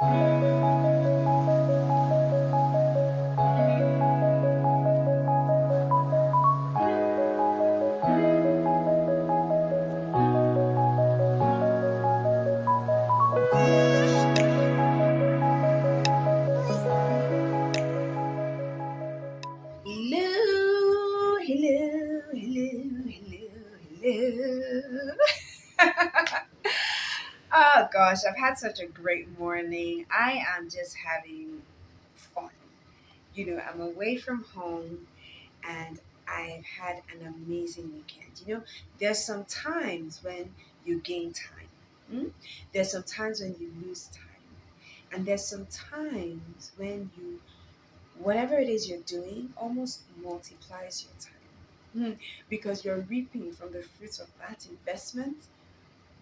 Hello, hello, hello, hello, hello. Oh gosh, I've had such a great morning. I am just having fun. I'm away from home and I've had an amazing weekend. There's some times when you gain time. There's some times when you lose time. And there's some times when whatever it is you're doing almost multiplies your time. Because you're reaping from the fruits of that investment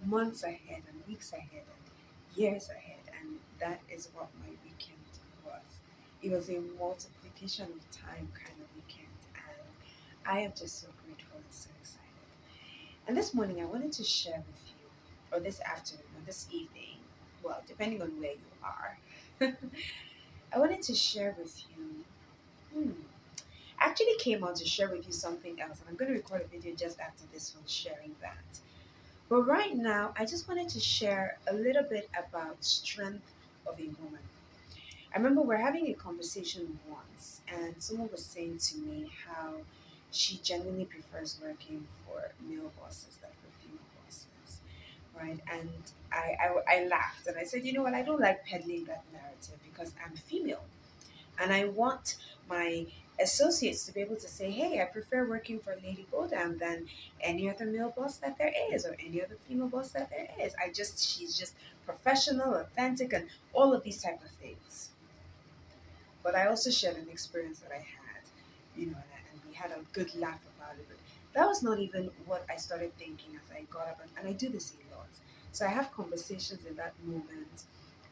months ahead and weeks ahead and years ahead. And that is what my weekend was. It was a multiplication of time kind of weekend. And I am just so grateful and so excited. And this morning I wanted to share with you, or this afternoon, or this evening, well, depending on where you are, I wanted to share with you. Hmm, I actually came on to share with you something else, and I'm going to record a video just after this one sharing that. But right now, I just wanted to share a little bit about strength of a woman. I remember we're having a conversation once, and someone was saying to me how she genuinely prefers working for male bosses than for female bosses, right? And I laughed and I said, you know what, I don't like peddling that narrative because I'm female. And I want my associates to be able to say, hey, I prefer working for Lady Godam than any other male boss that there is or any other female boss that there is. She's just professional, authentic, and all of these type of things. But I also shared an experience that I had, and we had a good laugh about it. But that was not even what I started thinking as I got up, and I do this a lot. So I have conversations in that moment.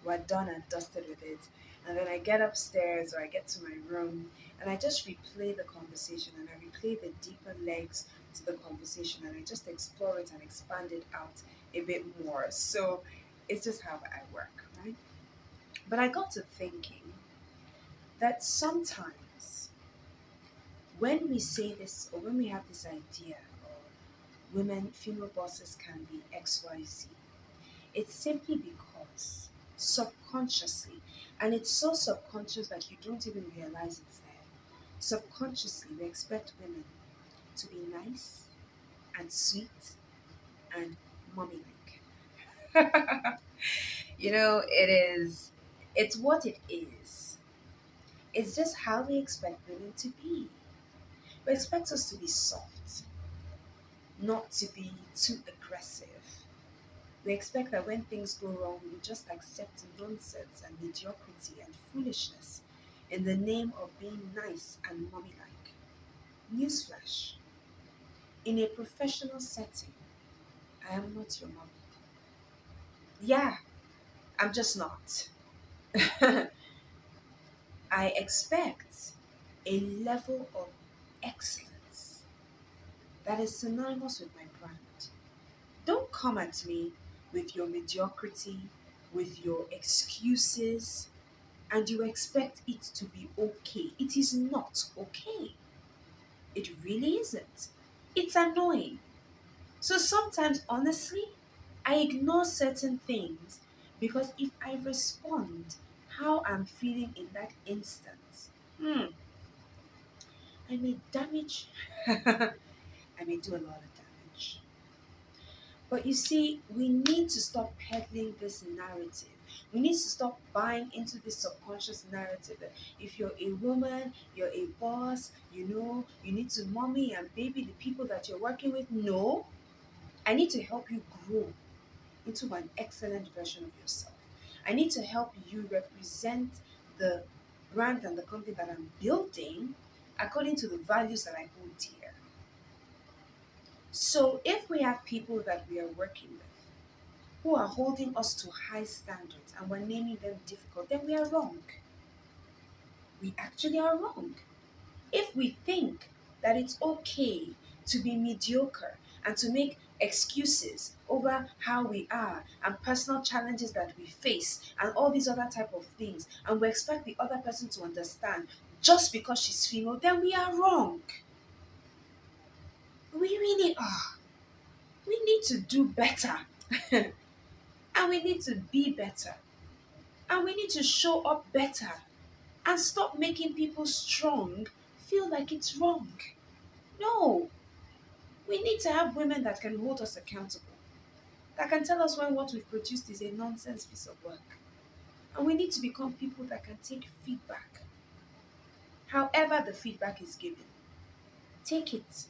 We're done and dusted with it, and then I get upstairs or I get to my room, and I just replay the conversation and I replay the deeper legs to the conversation, and I just explore it and expand it out a bit more. So it's just how I work, right? But I got to thinking that sometimes when we say this or when we have this idea of female bosses can be XYZ, it's simply because subconsciously, and it's so subconscious that you don't even realize it's there. Subconsciously, we expect women to be nice and sweet and mommy like. It's what it is. It's just how we expect women to be. We expect us to be soft, not to be too aggressive. We expect that when things go wrong, we just accept nonsense and mediocrity and foolishness in the name of being nice and mommy like. Newsflash: in a professional setting, I am not your mom. Yeah, I'm just not. I expect a level of excellence that is synonymous with my brand. Don't come at me with your mediocrity, with your excuses, and you expect it to be okay. It is not okay. It really isn't. It's annoying. So sometimes, honestly, I ignore certain things because if I respond how I'm feeling in that instance, I may damage, I may do a lot of damage. But you see, we need to stop peddling this narrative. We need to stop buying into this subconscious narrative that if you're a woman, you're a boss, you need to mommy and baby the people that you're working with. No, I need to help you grow into an excellent version of yourself. I need to help you represent the brand and the company that I'm building according to the values that I hold dear. So if we have people that we are working with who are holding us to high standards and we're naming them difficult, then we are wrong. We actually are wrong. If we think that it's okay to be mediocre and to make excuses over how we are and personal challenges that we face and all these other type of things, and we expect the other person to understand just because she's female, then we are wrong. We really are. We need to do better. And we need to be better. And we need to show up better and stop making people strong feel like it's wrong. No, we need to have women that can hold us accountable, that can tell us when what we've produced is a nonsense piece of work. And we need to become people that can take feedback. However, the feedback is given, take it,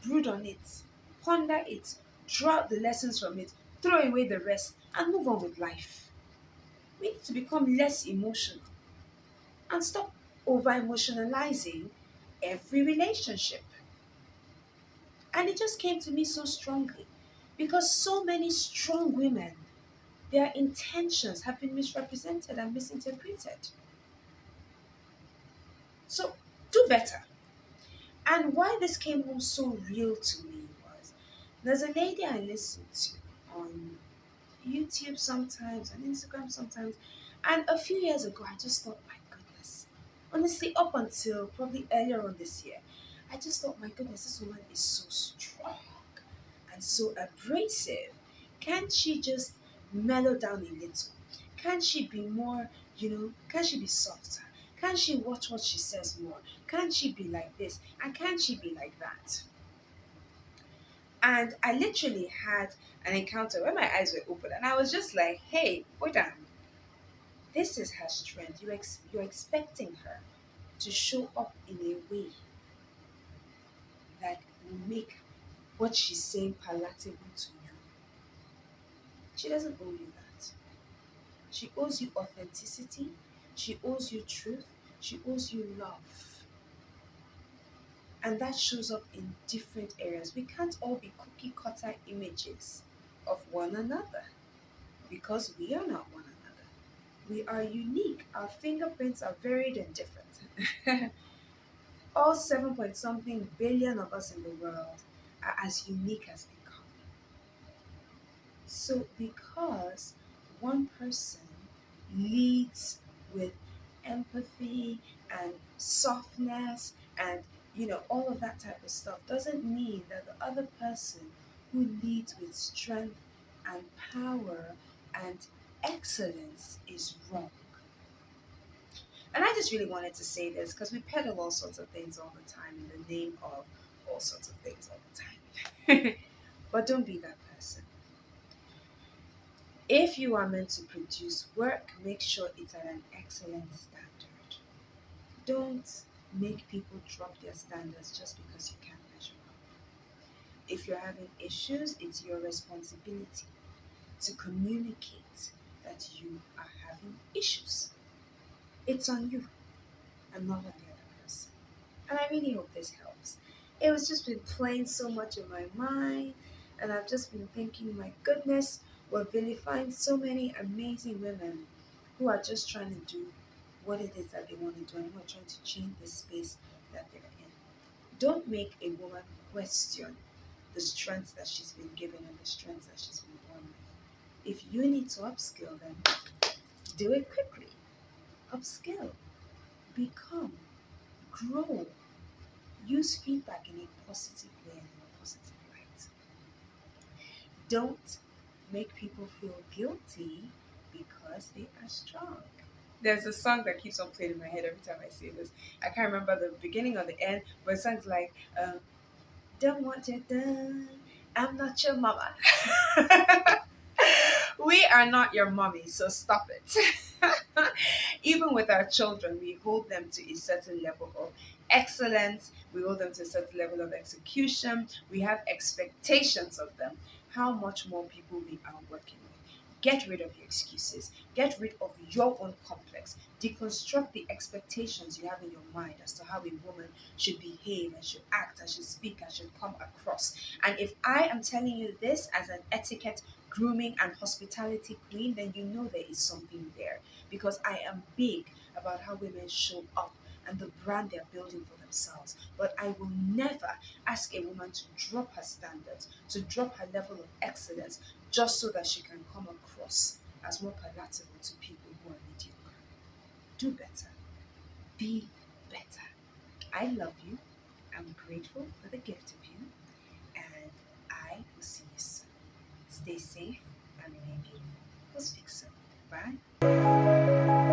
brood on it, ponder it, draw out the lessons from it, throw away the rest, and move on with life. We need to become less emotional and stop over emotionalizing every relationship. And it just came to me so strongly because so many strong women, their intentions have been misrepresented and misinterpreted. So do better. And why this came home so real to me was there's a lady I listen to on YouTube sometimes, on Instagram sometimes, and a few years ago I just thought, my goodness, honestly, up until probably earlier on this year, I just thought, my goodness, this woman is so strong and so abrasive. Can't she just mellow down a little? Can't she be more, can't she be softer? Can't she watch what she says more? Can't she be like this? And can't she be like that? And I literally had an encounter where my eyes were open and I was just like, hey, hold on. This is her strength. You're expecting her to show up in a way that will make what she's saying palatable to you. She doesn't owe you that. She owes you authenticity. She owes you truth. She owes you love. And that shows up in different areas. We can't all be cookie cutter images of one another because we are not one another. We are unique. Our fingerprints are varied and different. All 7 point something billion of us in the world are as unique as they come. So, because one person leads with empathy and softness and all of that type of stuff doesn't mean that the other person who leads with strength and power and excellence is wrong. And I just really wanted to say this because we peddle all sorts of things all the time in the name of all sorts of things all the time. But don't be that person. If you are meant to produce work, make sure it's at an excellent standard. Don't make people drop their standards just because you can't measure up. If you're having issues, it's your responsibility to communicate that you are having issues. It's on you and not on the other person. And I really hope this helps. It was just been playing so much in my mind, and I've just been thinking, my goodness, we're vilifying so many amazing women who are just trying to do what it is that they want to do and who are trying to change the space that they're in. Don't make a woman question the strengths that she's been given and the strengths that she's been born with. If you need to upskill, then do it quickly. Upskill, become, grow. Use feedback in a positive way and in a positive light. Don't make people feel guilty because they are strong. There's a song that keeps on playing in my head every time I say this. I can't remember the beginning or the end, but it sounds like, don't want you done. I'm not your mama. We are not your mommy, so stop it. Even with our children, we hold them to a certain level of excellence, we hold them to a certain level of execution, we have expectations of them. How much more people we are working with? Get rid of your excuses, get rid of your own complex, deconstruct the expectations you have in your mind as to how a woman should behave and should act and should speak and should come across. And if I am telling you this as an etiquette, grooming, and hospitality queen, then you know there is something there because I am big about how women show up and the brand they're building for themselves. But I will never ask a woman to drop her standards, to drop her level of excellence, just so that she can come across as more palatable to people who are mediocre. Do better. Be better. I love you. I'm grateful for the gift of you, and I will see you soon. Stay safe and remain beautiful. We'll speak soon. Bye.